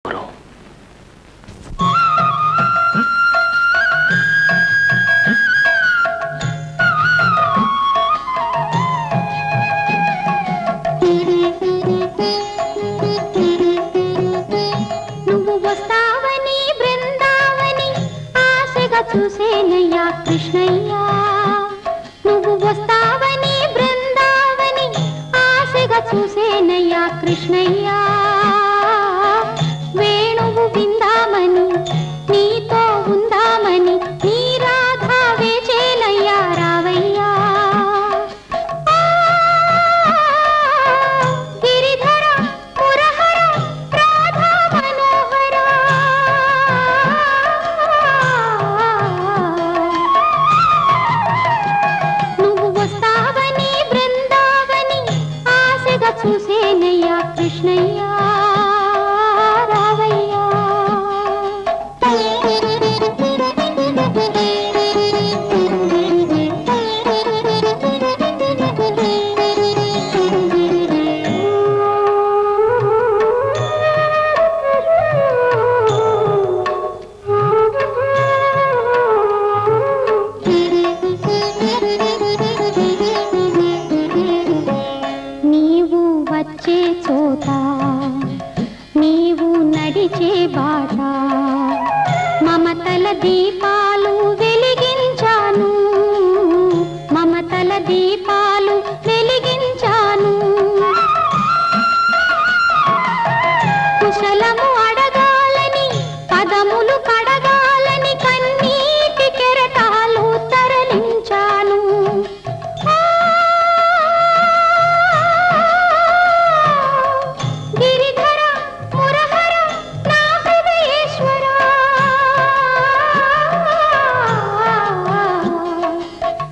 Bro. నువ్వు వస్తావని బృందావని ఆశగా చూసేనయ్యా కృష్ణయ్యా. నువ్వు వస్తావని బృందావని ఆశగా చూసేనయ్యా కృష్ణయ్యా. వేణువు విందామని నీతో ఉందామని నీ రాధా వేచేనయ్యా రావయ్యా. గిరిధర మురహర రాధా మనోహర నువ్వు వస్తావని బృందావని ఆశగా చూసేనయ్యా కృష్ణయ్యా రావయ్యా. నీవు వచ్చే చోట నీవు నడిచే బాట మమతల దీపాలు వెలిగించాను. మమతల దీపాలు వెలిగించాను. కుశలము అడగాలని పదములు కడగాలని కన్నీటి కెరటాలు తరలించాను. గిరిధర మురహర నా హృదయేశ్వర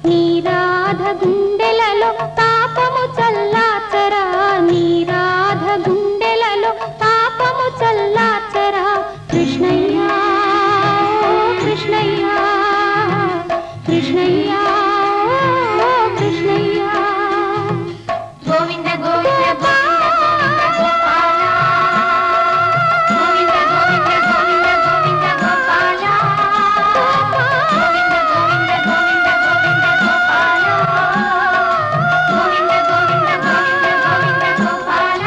నీ రాధ గుండెలలో తాపము చల్లాచరా. నీ రాధ గుండెలలో తాపము చల్లాచరా. కృష్ణయ్యా కృష్ణయ్యా కృష్ణయ్యా కృష్ణయ్యా. గోవింద గోవింద గోవింద గోపాల గోవింద గోవింద గోవింద గోవింద గోపాల గోవింద గోవింద గోవింద గోవింద గోపాల గోవింద గోవింద గోవింద గోవింద గోపాల.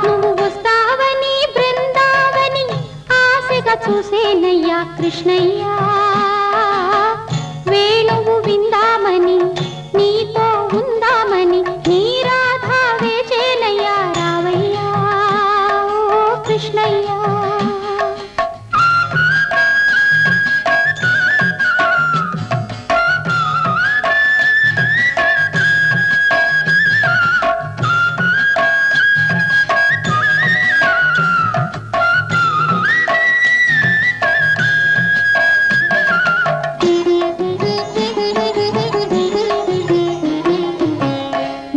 నువ్వు వస్తావని బృందావని ఆశగా చూసేనయ్యా కృష్ణయ్యా. వేణువు విందామని నీతో ఉందామని నీ రాధా వేచేనయ్యా రావయ్యా ఓ కృష్ణయ్యా.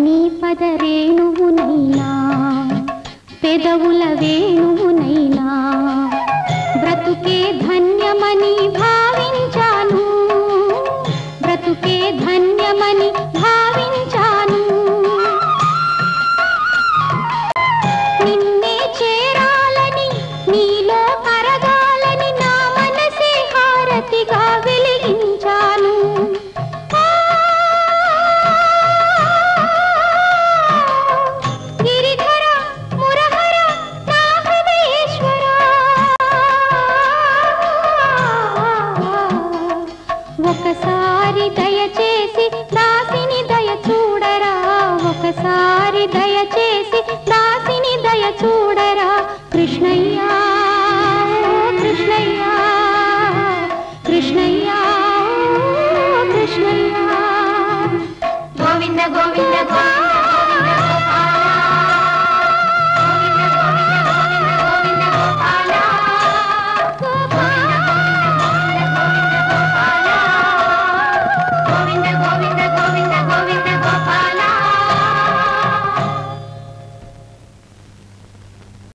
నీ పద రేణువునైనా పెదవుల వేణువునైనా బ్రతుకే ధన్యమని భావించాను. బ్రతుకే ధన్యమని భావించాను. నిన్నే చేరాలని నీలో కరగాలని నా మనసే హారతిగా వెలిగించాను. గిరిధర మురహర నా హృదయేశ్వర ఒకసారి దయచేసి దాసిని దయ చూడరా. ఒకసారి దయ